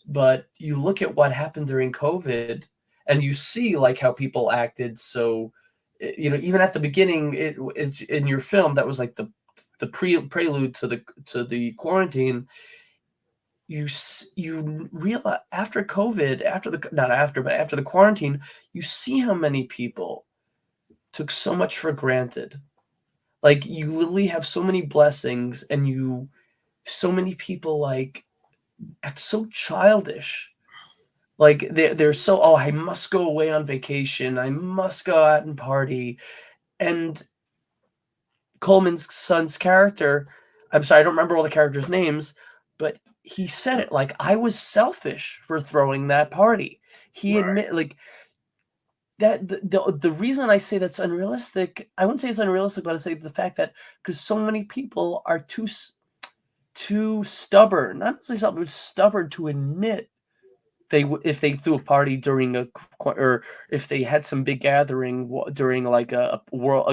But you look at what happened during COVID, and you see like how people acted. So, even at the beginning, it's in your film, that was like the prelude to the quarantine. You realize after COVID, after the not after, but after the quarantine, you see how many people took so much for granted. Like, you literally have so many blessings, and so many people like act so childish. Like, they're so, oh, I must go away on vacation. I must go out and party. And Coleman's son's character, I'm sorry, I don't remember all the characters' names, but he said it like, I was selfish for throwing that party. He Right. admit like that the reason I say that's unrealistic, I wouldn't say it's unrealistic, but I say the fact that because so many people are too stubborn, not necessarily stubborn, but stubborn to admit if they threw a party during or if they had some big gathering during like a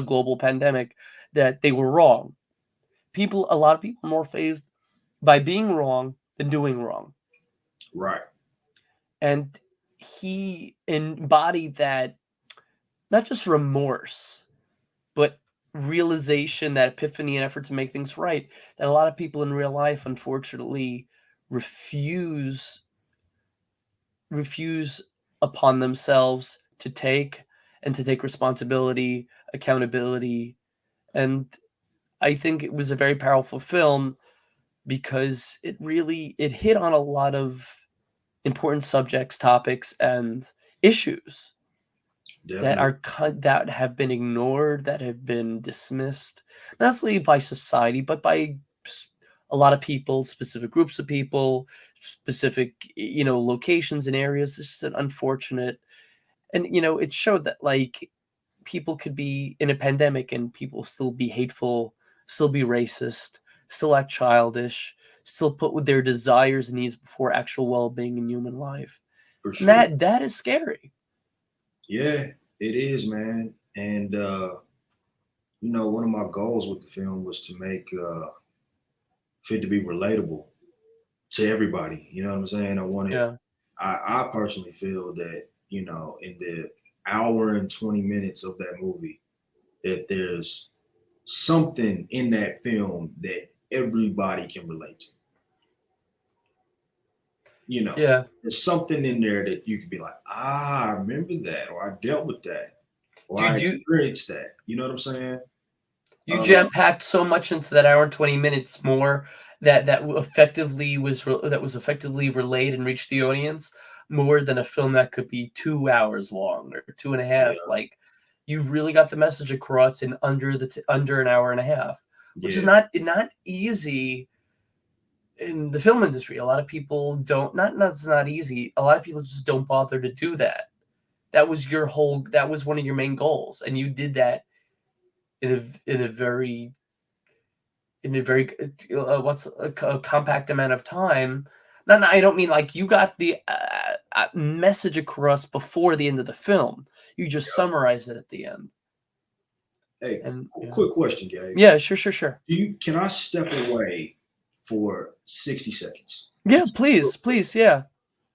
global pandemic, that they were wrong. A lot of people are more fazed by being wrong than doing wrong. Right. And he embodied that, not just remorse, but realization, that epiphany and effort to make things right, that a lot of people in real life, unfortunately, refuse refuse upon themselves to take responsibility, accountability. And I think it was a very powerful film because it hit on a lot of important subjects, topics, and issues Definitely. that have been ignored, that have been dismissed, not necessarily by society, but by a lot of people, specific groups of people, specific locations and areas. It's just an unfortunate, and it showed that like people could be in a pandemic and people still be hateful, still be racist, still act childish, still put with their desires and needs before actual well-being in human life. For And sure. that is scary. Yeah, it is, man. And one of my goals with the film was to make for it to be relatable to everybody. You know what I'm saying? Yeah. I personally feel that, in the hour and 20 minutes of that movie, that there's something in that film that everybody can relate to. You know, Yeah. there's something in there that you could be like, I remember that, or I dealt with that, or I Dude, experienced that. You know what I'm saying? you Uh, jam packed so much into that hour and 20 minutes more that was effectively relayed and reached the audience more than a film that could be 2 hours long or two and a half. yeah, Like, you really got the message across in under an hour and a half, which is yeah, not easy in the film industry. A lot of people don't, not it's not easy. A lot of people just don't bother to do that. That was one of your main goals, and you did that in a very what's a compact amount of time. No, I don't mean like you got the message across before the end of the film. You just yeah. summarized it at the end. Hey, And yeah, quick question, Gabe. yeah, sure. Can I step away for 60 seconds? Yeah, Just real quick. please, yeah.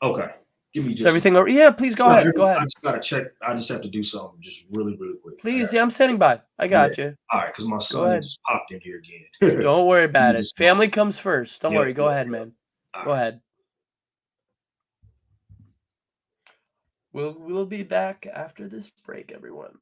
Okay. Give me Is just everything? Yeah, please go no, ahead. Go I ahead. just gotta check. I just have to do something just really, really quick. Please, yeah, I'm standing by. I Yeah. got you. All right, because my Go son had ahead. just popped in here again. Don't worry Give me about it. just a moment. Family comes first. Don't Yep, worry. Go yep, ahead, yep. man. All Go right. ahead. We'll be back after this break, everyone.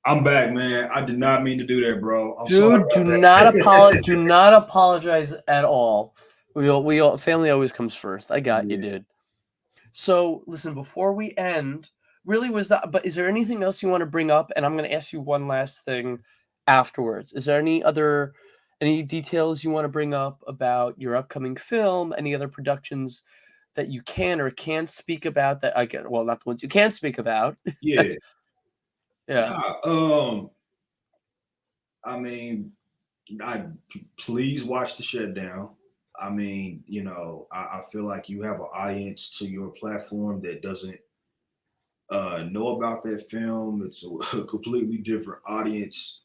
I'm back, man. I did not mean to do that, bro. I'm sorry Dude, about that. do not apologize at all. Family always comes first. I got you, Yeah. dude. So, listen, before we end, really was that, but is there anything else you want to bring up? And I'm going to ask you one last thing afterwards. Is there any details you want to bring up about your upcoming film, any other productions that you can or can't speak about that I get? Well, not the ones you can't speak about. Yeah. Yeah. Nah, I mean, I please watch the shutdown. I mean, I feel like you have an audience to your platform that doesn't know about that film. It's a completely different audience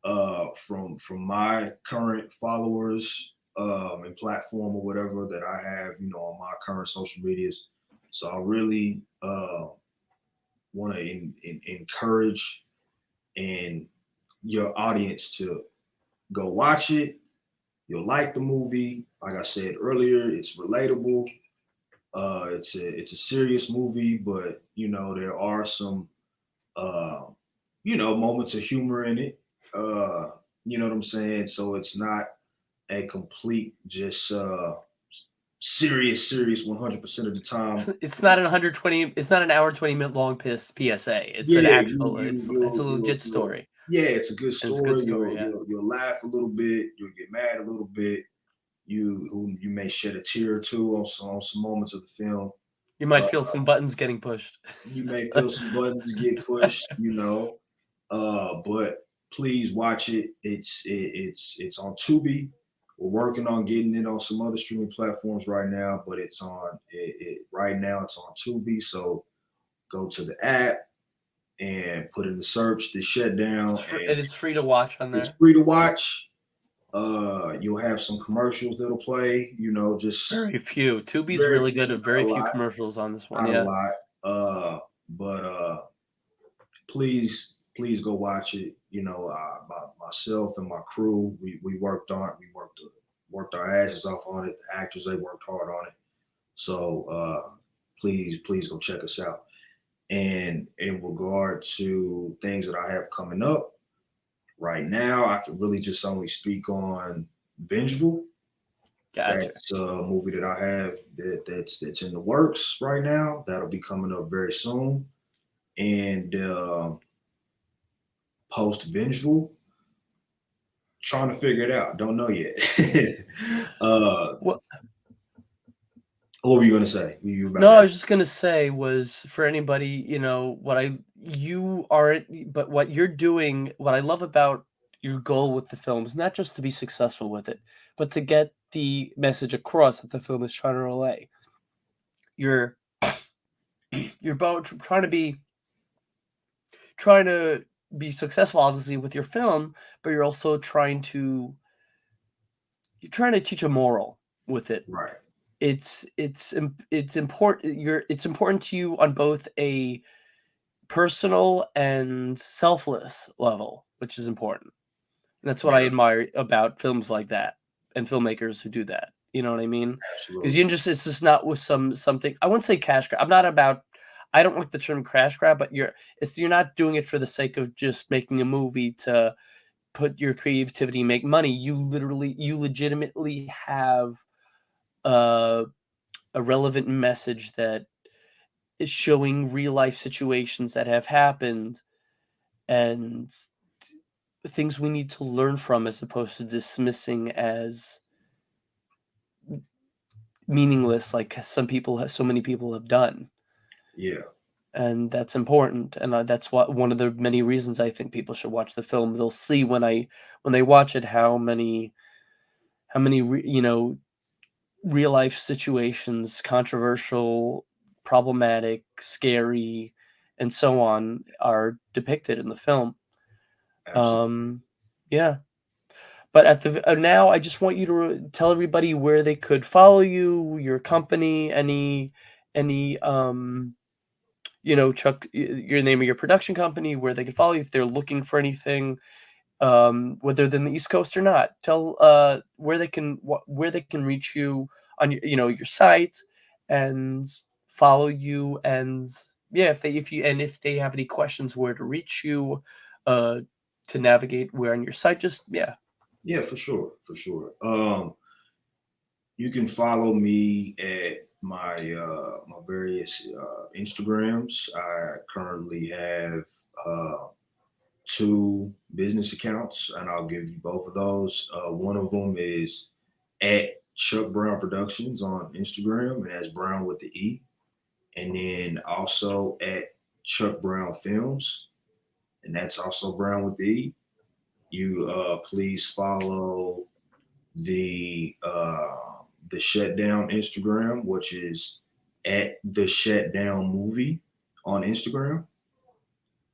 from my current followers and platform or whatever that I have, on my current social medias. So I really want to encourage and your audience to go watch it. You'll like the movie. Like I said earlier, it's relatable. It's a serious movie, but there are some uh, moments of humor in it. You know what I'm saying? So it's not a complete just serious 100% of the time. It's not an 120. It's not an hour 20-minute long PSA. It's an Yeah, actual. It's a legit story. yeah, it's a good And it's a good story. story. Yeah. You'll laugh a little bit. You'll get mad a little bit. You may shed a tear or two on some moments of the film. You might Uh, feel some buttons getting pushed. you may feel some buttons get pushed, but please watch it. It's on Tubi. We're working on getting it on some other streaming platforms right now, but it's on right now. It's on Tubi. So go to the app and put in the search the shutdown, and And it's free to watch on it's there. free to watch. You'll have some commercials that'll play. Just Very few. Tubi's very really good few, at very not a few lot, commercials on this one. not a Yeah. lot. But please go watch it. Myself and my crew, we worked on it. We worked our asses off on it. The actors, they worked hard on it. So please go check us out. And in regard to things that I have coming up right now, I can really just only speak on Vengeful. Gotcha. That's a movie that I have that's in the works right now. That'll be coming up very soon. And post Vengeful, trying to figure it out. Don't know yet. Well, what were you gonna say? You about no, I that? was just gonna say was for anybody, what you aren't, but what you're doing, what I love about your goal with the film is not just to be successful with it, but to get the message across that the film is trying to relay. You're you're both trying to be successful, obviously, with your film, but you're trying to teach a moral with it. Right. It's important. It's important to you on both a personal and selfless level, which is important. And that's what I Yeah. admire about films like that and filmmakers who do that. You know what I mean? Because Absolutely. it's just not with something. I wouldn't say cash grab. I'm not about. I don't like the term crash grab, but you're not doing it for the sake of just making a movie to put your creativity, make money. You legitimately have a a relevant message that is showing real life situations that have happened and things we need to learn from as opposed to dismissing as meaningless like so many people have done. Yeah. And that's important, and that's what one of the many reasons I think people should watch the film. They'll see when they watch it how many real life situations, controversial, problematic, scary, and so on, are depicted in the film. Absolutely. Um, yeah. But now, I just want you to tell everybody where they could follow you, your company, any Chuck, your name of your production company, where they can follow you if they're looking for anything, whether they're in the East Coast or not. Tell where they can reach you on your site and follow you, and yeah, if they have any questions where to reach you, uh, to navigate where on your site, just yeah. Yeah, for sure, for sure. You can follow me at my various Instagrams. I currently have uh, two business accounts, and I'll give you both of those. One of them is at Chuck Browne Productions on Instagram, and that's Browne with the E. And then also at Chuck Browne Films, and that's also Browne with the E. You please follow the Shutdown Instagram, which is at the Shutdown Movie on Instagram.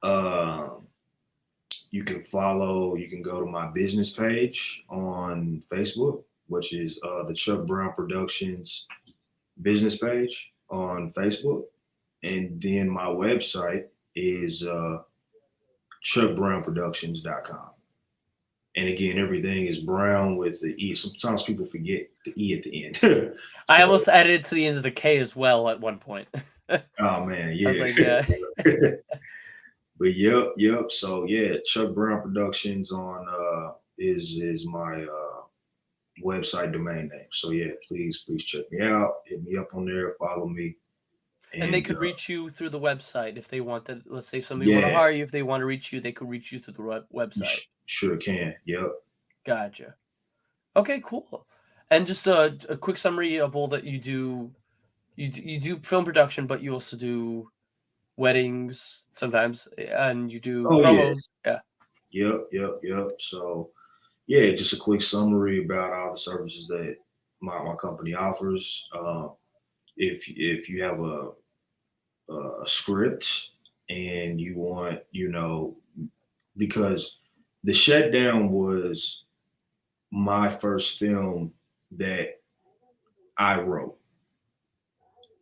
Um, you can go to my business page on Facebook, which is the Chuck Browne Productions business page on Facebook. And then my website is chuckbrowneproductions.com. And again, everything is Browne with the E. Sometimes people forget the E at the end. I So, almost added it to the end of the K as well at one point. oh man, I was yeah. like, yeah. But yep. So yeah, Chuck Browne Productions on is my website domain name. So yeah, please check me out. Hit me up on there. Follow me. And they And could reach you through the website if they wanted. Let's say somebody want to yeah, hire you. If they want to reach you, they could reach you through the website. sure can. Yep. Gotcha. Okay, cool. And just a quick summary of all that you do. You do film production, but you also do weddings sometimes, and you do Oh yeah. promos. Yeah, Yep. So yeah, just a quick summary about all the services that my company offers. If you have a script and you want, because the shutdown was my first film that I wrote.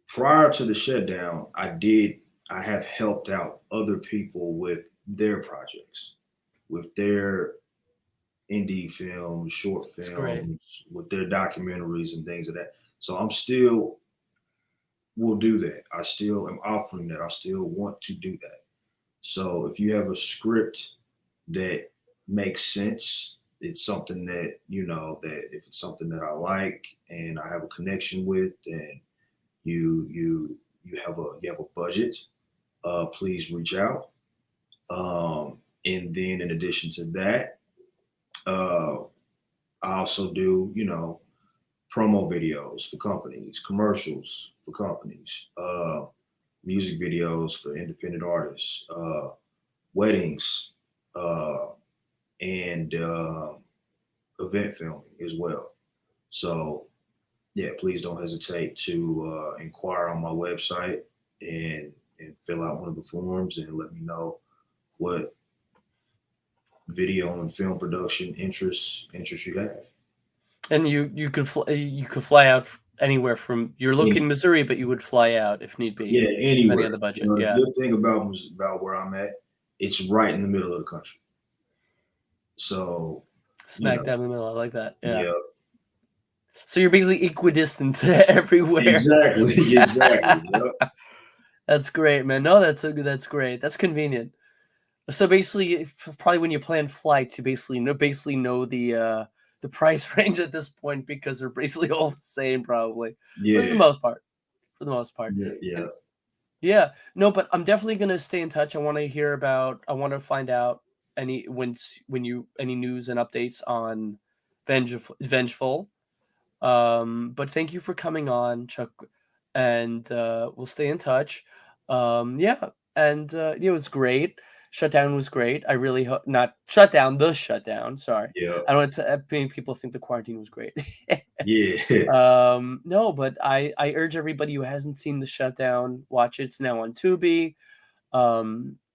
Prior to the shutdown, I have helped out other people with their projects, with their indie films, short it's great. films, with their documentaries and things of that. So I'm still will do that. I still am offering that. I still want to do that. So if you have a script that makes sense, it's something that that if it's something that I like and I have a connection with, and you have a budget, please reach out. And then in addition to that, uh, I also do promo videos for companies, commercials for companies, music videos for independent artists, weddings, uh, and event filming as well. So yeah, please don't hesitate to inquire on my website and fill out one of the forms and let me know what video and film production interests you have. And you could fly out anywhere from. You're located in Any, Missouri, but you would fly out if need be, yeah, depending on anywhere. the budget. The Yeah, good thing about where I'm at, it's right in the middle of the country. So, you smack know, dab in the middle. I like that. Yeah. yeah, So you're basically equidistant to everywhere. exactly, exactly. Yep. That's great, man. No, that's so good. That's great. That's convenient. So basically, probably when you plan flights, you basically know the price range at this point because they're basically all the same, probably for the Yeah, most part. For the most part, yeah. and yeah, no, but I'm definitely gonna stay in touch. I want to hear about. I want to find out any news and updates on Vengeful. But thank you for coming on, Chuck, and we'll stay in touch. Yeah, and yeah, it was great. Shutdown was great. I really hope not shutdown the shutdown. Sorry, Yeah, I don't want to make people think the quarantine was great. yeah, No, but I urge everybody who hasn't seen the shutdown, watch it. It's now on Tubi.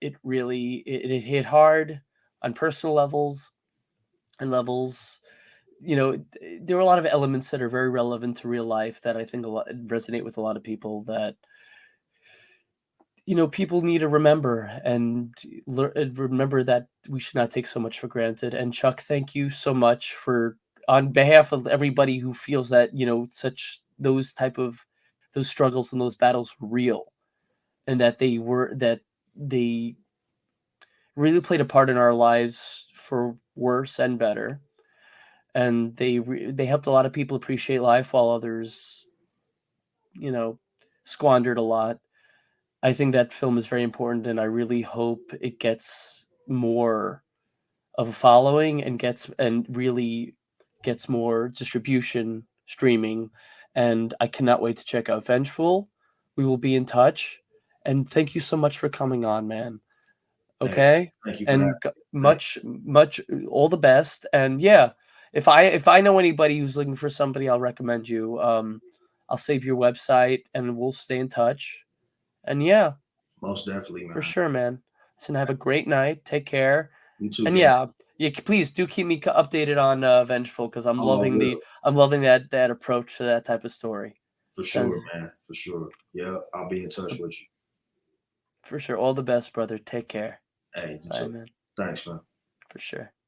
It really it hit hard on personal levels and levels. There are a lot of elements that are very relevant to real life that I think a lot resonate with a lot of people that people need to remember and remember that we should not take so much for granted. And Chuck, thank you so much for on behalf of everybody who feels that such those struggles and those battles were real, and that they really played a part in our lives for worse and better, and they helped a lot of people appreciate life while others you know squandered a lot. I think that film is very important, and I really hope it gets more of a following and really gets more distribution streaming, and I cannot wait to check out Vengeful. We will be in touch, and thank you so much for coming on, man. Hey, Okay, thank you for having and me. much all the best. And yeah, if I know anybody who's looking for somebody, I'll recommend you. I'll save your website, and we'll stay in touch. And yeah, Most definitely, for man. sure, man. Listen, have a great night. Take care. You too, And gang. yeah, yeah, please do keep me updated on Vengeful, because Oh, I will. I'm loving that approach to that type of story. For sure, Sounds man. For sure. Yeah, I'll be in touch with you. for sure. All the best, brother. Take care. Hey, you Bye, too. man. Thanks, man. For sure.